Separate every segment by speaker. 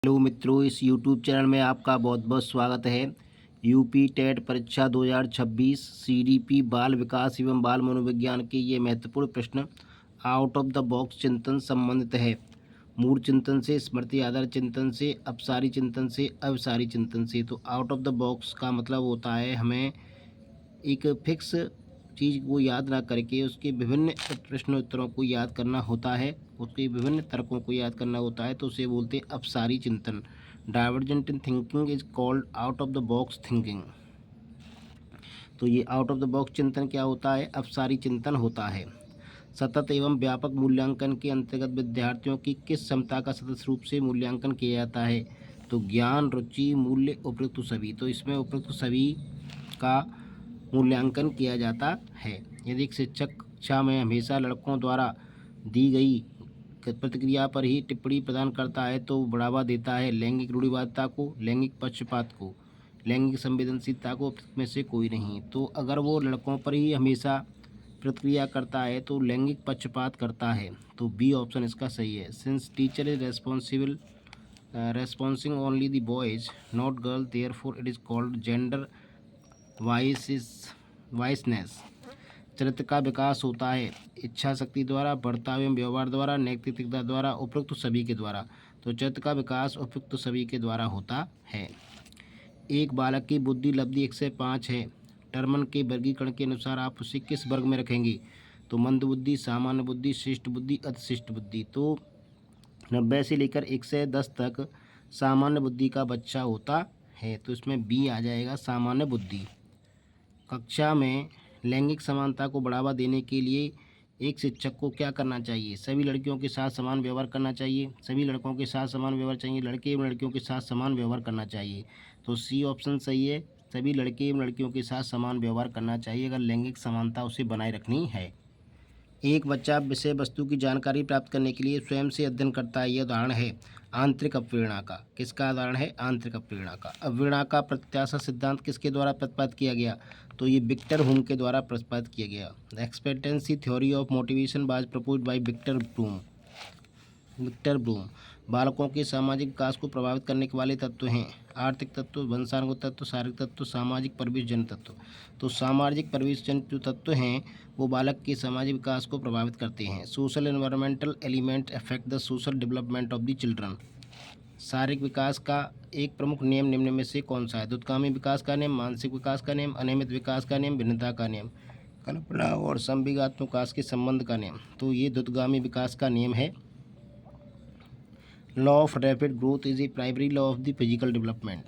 Speaker 1: Hello मित्रों, इस YouTube channel में आपका बहुत बहुत स्वागत है। यूपी टेट परीक्षा 2026 सीडीपी बाल विकास एवं बाल मनोविज्ञान के ये महत्वपूर्ण प्रश्न आउट ऑफ द बॉक्स चिंतन संबंधित है। मूल चिंतन से, स्मृति आधार चिंतन से, अपसारी चिंतन से, अविसारी चिंतन से। तो आउट ऑफ द बॉक्स का मतलब होता है हमें एक फिक्स चीज़ को याद ना करके उसके विभिन्न प्रश्नोत्तरों को याद करना होता है, उसके विभिन्न तर्कों को याद करना होता है, तो उसे बोलते हैं अपसारी चिंतन। Divergent thinking is called out of the box thinking. तो ये आउट ऑफ द बॉक्स चिंतन क्या होता है? अपसारी चिंतन होता है। सतत एवं व्यापक मूल्यांकन के अंतर्गत विद्यार्थियों की किस क्षमता का सतत रूप से मूल्यांकन किया जाता है? तो ज्ञान, रुचि, मूल्य, उपयुक्त सभी। तो इसमें उपयुक्त सभी का मूल्यांकन किया जाता है। यदि एक शिक्षक कक्षा में हमेशा लड़कों द्वारा दी गई प्रतिक्रिया पर ही टिप्पणी प्रदान करता है तो बढ़ावा देता है लैंगिक रूढ़िवादिता को, लैंगिक पक्षपात को, लैंगिक संवेदनशीलता को, में से कोई नहीं। तो अगर वो लड़कों पर ही हमेशा प्रतिक्रिया करता है तो लैंगिक पक्षपात करता है। तो बी ऑप्शन इसका सही है। Since teacher is responsing only the boys not girl, therefore it is called gender biasness. चरित्र का विकास होता है इच्छा शक्ति द्वारा, बर्ताव एवं व्यवहार द्वारा, नैतिकता द्वारा, उपयुक्त सभी के द्वारा। तो चरित्र का विकास उपयुक्त सभी के द्वारा होता है। एक बालक की बुद्धि लब्धि 1 से 5 है। टर्मन के वर्गीकरण के अनुसार आप उसे किस वर्ग में रखेंगे? तो मंद बुद्धि, सामान्य बुद्धि, शिष्ट बुद्धि, अतिशिष्ट बुद्धि। तो 90 से लेकर 1 से 10 तक सामान्य बुद्धि का बच्चा होता है, तो इसमें बी आ जाएगा, सामान्य बुद्धि। कक्षा में लैंगिक समानता को बढ़ावा देने के लिए एक शिक्षक को क्या करना चाहिए? सभी लड़कियों के साथ समान व्यवहार करना चाहिए, सभी लड़कों के साथ समान व्यवहार चाहिए, लड़के एवं लड़कियों के साथ समान व्यवहार करना चाहिए। तो सी ऑप्शन सही है, सभी लड़के एवं लड़कियों के साथ समान व्यवहार करना चाहिए अगर लैंगिक समानता उसे बनाए रखनी है। एक बच्चा विषय वस्तु की जानकारी प्राप्त करने के लिए स्वयं से अध्ययन करता है, यह उदाहरण है आंतरिक अप्रेरणा का। किसका उदाहरण है? आंतरिक अप्रेरणा का। अप्रेरणा का प्रत्याशा सिद्धांत किसके द्वारा प्रतिपादित किया गया? तो ये विक्टर हुम के द्वारा प्रतिपादित किया गया। The expectancy theory of motivation was proposed by Victor Vroom. बालकों के सामाजिक विकास को प्रभावित करने के वाले तत्व हैं आर्थिक तत्व, वंशानुगत तत्व, शारीरिक तत्व, सामाजिक परिवेश जन तत्व। तो सामाजिक परिवेश जन जो तत्व हैं वो बालक के सामाजिक विकास को प्रभावित करते हैं। Social environmental element affect the social development of the children. शारीरिक विकास का एक प्रमुख नियम निम्न में से कौन सा है? द्रुतगामी विकास का नियम, मानसिक विकास का नियम, अनियमित विकास का नियम, भिन्नता का नियम, कल्पना और संवेगात्मक विकास के संबंध का नियम। तो ये द्रुतगामी विकास का नियम है। Law of rapid growth is a primary law of the physical development.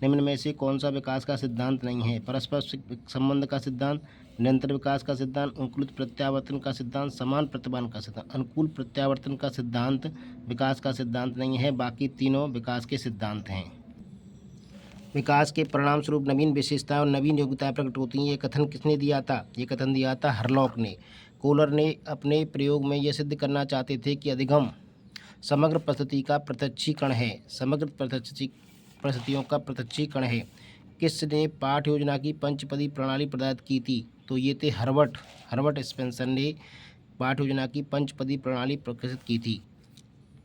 Speaker 1: निम्न में से कौन सा विकास का सिद्धांत नहीं है? परस्पर संबंध का सिद्धांत, निरंतर विकास का सिद्धांत, अनुकूलित प्रत्यावर्तन का सिद्धांत, समान प्रतिमान का सिद्धांत। अनुकूल प्रत्यावर्तन का सिद्धांत विकास का सिद्धांत नहीं है, बाकी तीनों विकास के सिद्धांत हैं। विकास के परिणाम स्वरूप नवीन विशेषताएं और नवीन योग्यताएं प्रकट होती हैं। ये कथन किसने दिया था? ये कथन दिया था हरलॉक ने। कोलर ने अपने प्रयोग में यह सिद्ध करना चाहते थे कि अधिगम समग्र परिस्थिति का प्रत्यक्षीकरण है, समग्र परिस्थितियों का प्रत्यक्षीकरण है। किसने पाठ योजना की पंचपदी प्रणाली प्रदान की थी? तो ये थे हर्बर्ट स्पेंसर ने पाठ योजना की पंचपदी प्रणाली प्रकाशित की थी।